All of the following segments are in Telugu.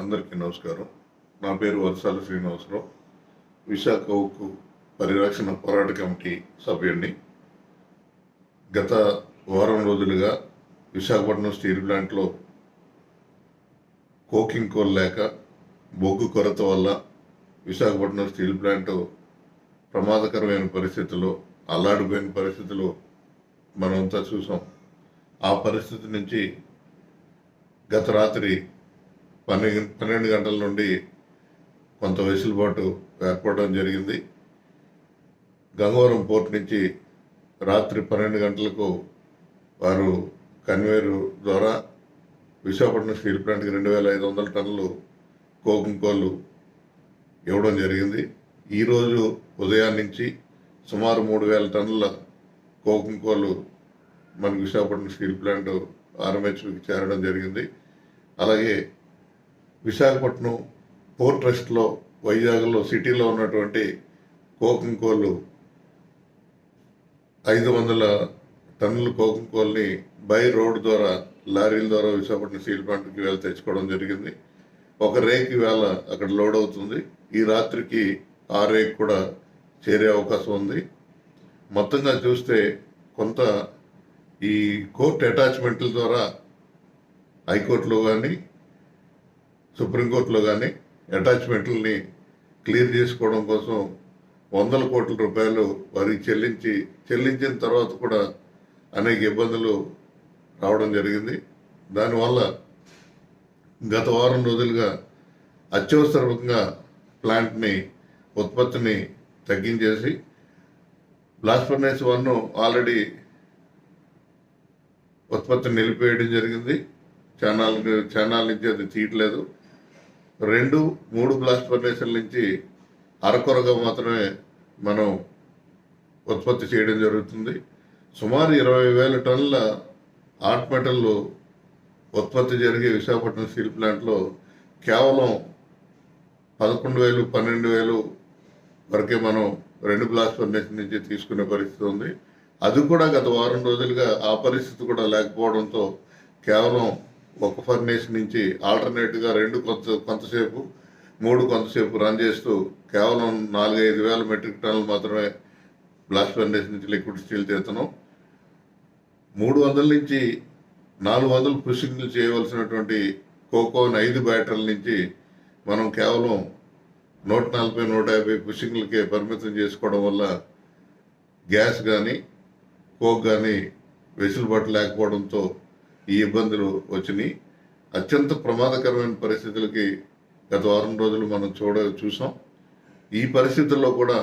అందరికీ నమస్కారం. నా పేరు వర్సాల శ్రీనివాసరావు. విశాఖ ఉక్కు పరిరక్షణ పోరాట కమిటీ సభ్యుడిని. గత వారం రోజులుగా విశాఖపట్నం స్టీల్ ప్లాంట్లో కోకింగ్ కోల్ లేక బొగ్గు కొరత వల్ల విశాఖపట్నం స్టీల్ ప్లాంట్ ప్రమాదకరమైన పరిస్థితుల్లో, అల్లాడిపోయిన పరిస్థితులు మనమంతా చూసాం. ఆ పరిస్థితి నుంచి గత రాత్రి 12 గంటల నుండి కొంత వెసులుబాటు ఏర్పడడం జరిగింది. గంగవరం పోర్ట్ నుంచి రాత్రి 12 గంటలకు వారు కన్వేయర్ ద్వారా విశాఖపట్నం స్టీల్ ప్లాంట్కి 2500 టన్నులు కోకింగ్ కోల్ ఇవ్వడం జరిగింది. ఈరోజు ఉదయం నుంచి సుమారు 3000 టన్నుల కోకింగ్ కోల్ మనకు విశాఖపట్నం స్టీల్ ప్లాంట్ ఆర్ఎంహెచ్కి చేరడం జరిగింది. అలాగే విశాఖపట్నం పోర్ట్ ట్రస్ట్లో వైజాగ్లో సిటీలో ఉన్నటువంటి కోకింగ్ కోల్ 500 టన్నుల కోకింగ్ కోల్ని బై రోడ్ ద్వారా లారీల ద్వారా విశాఖపట్నం స్టీల్ ప్లాంట్కి వేళ తెచ్చుకోవడం జరిగింది. ఒక రేక్ వేళ అక్కడ లోడ్ అవుతుంది. ఈ రాత్రికి ఆ రేక్ కూడా చేరే అవకాశం ఉంది. మొత్తంగా చూస్తే కొంత ఈ కోర్టు అటాచ్మెంట్ల ద్వారా హైకోర్టులో కానీ సుప్రీంకోర్టులో కానీ అటాచ్మెంట్లని క్లియర్ చేసుకోవడం కోసం 100 కోట్ల రూపాయలు వారికి చెల్లించిన తర్వాత కూడా అనేక ఇబ్బందులు రావడం జరిగింది. దానివల్ల గత వారం రోజులుగా అత్యవసరంగా ప్లాంట్ని ఉత్పత్తిని తగ్గించేసి బ్లాస్ట్ ఫర్నేస్ 1 ఆల్రెడీ ఉత్పత్తిని నిలిపేయడం జరిగింది. ఛానల్ నుంచి అది తీయట్లేదు. 2, 3 బ్లాస్ట్ ఫర్నేసుల నుంచి అరకొరగా మాత్రమే మనం ఉత్పత్తి చేయడం జరుగుతుంది. సుమారు 20,000 టన్నుల హాట్ మెటల్ ఉత్పత్తి జరిగే విశాఖపట్నం స్టీల్ ప్లాంట్లో కేవలం 11,000, 12,000 వరకే మనం 2 బ్లాస్ట్ ఫర్నేస్ నుంచి తీసుకునే పరిస్థితి ఉంది. అది కూడా గత వారం రోజులుగా ఆ పరిస్థితి కూడా లేకపోవడంతో కేవలం ఒక ఫర్నేస్ నుంచి ఆల్టర్నేట్గా 2 కొంతసేపు 3 కొంతసేపు రన్ చేస్తూ కేవలం 4-5 వేల మెట్రిక్ టన్నులు మాత్రమే బ్లాస్ట్ ఫర్నేస్ నుంచి లిక్విడ్ స్టీల్ తీస్తున్నాం. 300 నుంచి 400 పుషింగ్లు చేయవలసినటువంటి కోకోన్ 5 బ్యాటరీల నుంచి మనం కేవలం 140-150 పుషింగ్లకే పరిమితం చేసుకోవడం వల్ల గ్యాస్ కానీ కోక్ కానీ వెసులుబాటు లేకపోవడంతో ఈ ఇబ్బందులు వచ్చినాయి. అత్యంత ప్రమాదకరమైన పరిస్థితులకి గత వారం రోజులు మనం చూసాం. ఈ పరిస్థితుల్లో కూడా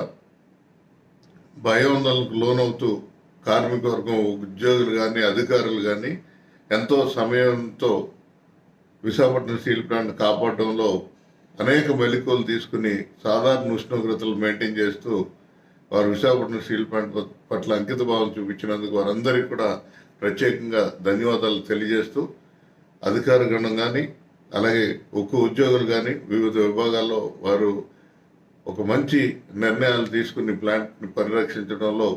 భయాందోళనకు లోనవుతూ కార్మిక వర్గం, ఉద్యోగులు కానీ అధికారులు కానీ ఎంతో సమయంతో విశాఖపట్నం స్టీల్ ప్లాంట్ కాపాడడంలో అనేక మెలకువలు తీసుకుని సాధారణ ఉష్ణోగ్రతలు మెయింటైన్ చేస్తూ వారు విశాఖపట్నం స్టీల్ ప్లాంట్ పట్ల అంకిత భావం చూపించినందుకు వారందరికీ కూడా ప్రత్యేకంగా ధన్యవాదాలు తెలియజేస్తూ అధికార గణం కానీ అలాగే ఉక్కు ఉద్యోగులు కానీ వివిధ విభాగాల్లో వారు ఒక మంచి నిర్ణయాలు తీసుకుని ప్లాంట్ని పరిరక్షించడంలో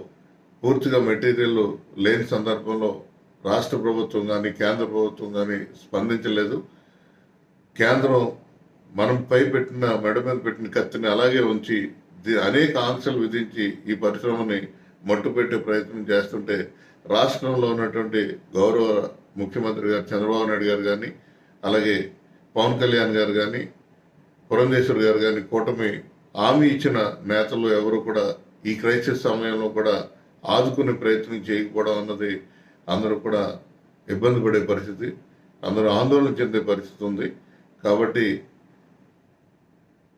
పూర్తిగా మెటీరియల్ లేని సందర్భంలో రాష్ట్ర ప్రభుత్వం కానీ కేంద్ర ప్రభుత్వం కానీ స్పందించలేదు. కేంద్రం మనం మెడ మీద పెట్టిన కత్తిని అలాగే ఉంచి అనేక ఆంక్షలు విధించి ఈ పరిశ్రమని మట్టుపెట్టే ప్రయత్నం చేస్తుంటే రాష్ట్రంలో ఉన్నటువంటి గౌరవ ముఖ్యమంత్రి గారు చంద్రబాబు నాయుడు గారు కానీ అలాగే పవన్ కళ్యాణ్ గారు కానీ పురంధేశ్వర్ గారు కానీ కూటమి హామీ ఇచ్చిన నేతలు ఎవరు కూడా ఈ క్రైసిస్ సమయంలో కూడా ఆదుకునే ప్రయత్నం చేయకపోవడం అన్నది అందరూ కూడా ఇబ్బంది పడే పరిస్థితి, అందరూ ఆందోళన చెందే పరిస్థితి ఉంది. కాబట్టి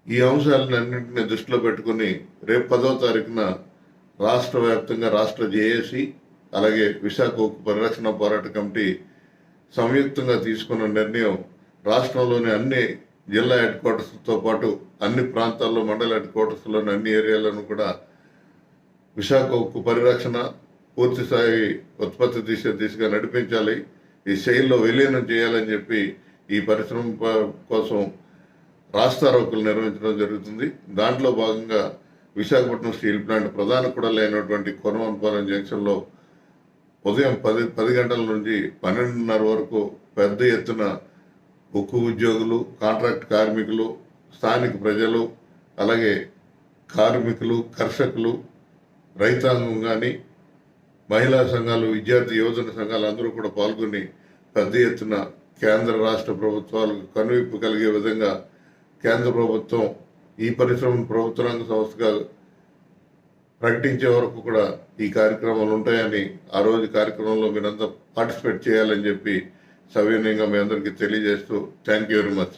ఈ అంశాలన్నింటినీ దృష్టిలో పెట్టుకుని రేపు 10వ తారీఖున రాష్ట్ర వ్యాప్తంగా రాష్ట్ర జేఏసీ అలాగే విశాఖ ఉక్కు పరిరక్షణ పోరాట కమిటీ సంయుక్తంగా తీసుకున్న నిర్ణయం రాష్ట్రంలోని అన్ని జిల్లా హెడ్ క్వార్టర్స్తో పాటు అన్ని ప్రాంతాల్లో మండల హెడ్ క్వార్టర్స్లోని అన్ని ఏరియాలను కూడా విశాఖ ఉక్కు పరిరక్షణ పూర్తి స్థాయి ఉత్పత్తి దిశగా నడిపించాలి, ఈ శైలిలో విలీనం చేయాలని చెప్పి ఈ పరిశ్రమ కోసం రాస్తారోకులు నిర్వహించడం జరుగుతుంది. దాంట్లో భాగంగా విశాఖపట్నం స్టీల్ ప్లాంట్ ప్రధాన కూడలైనటువంటి కొనవనపాలెం జంక్షన్లో ఉదయం 10 గంటల నుంచి 12:30 వరకు పెద్ద ఎత్తున ఉక్కు ఉద్యోగులు, కాంట్రాక్ట్ కార్మికులు, స్థానిక ప్రజలు, అలాగే కార్మికులు, కర్షకులు, రైతాంగం కానీ, మహిళా సంఘాలు, విద్యార్థి యువజన సంఘాలు అందరూ కూడా పాల్గొని పెద్ద ఎత్తున కేంద్ర రాష్ట్ర ప్రభుత్వాలకు కనువిప్పు కలిగే విధంగా కేంద్ర ప్రభుత్వం ఈ పరిశ్రమను ప్రభుత్వ రంగ సంస్థగా ప్రకటించే వరకు కూడా ఈ కార్యక్రమాలు ఉంటాయని, ఆ రోజు కార్యక్రమంలో మీరంతా పార్టిసిపేట్ చేయాలని చెప్పి సవినయంగా మీ అందరికీ తెలియజేస్తూ థ్యాంక్ యూ వెరీ మచ్.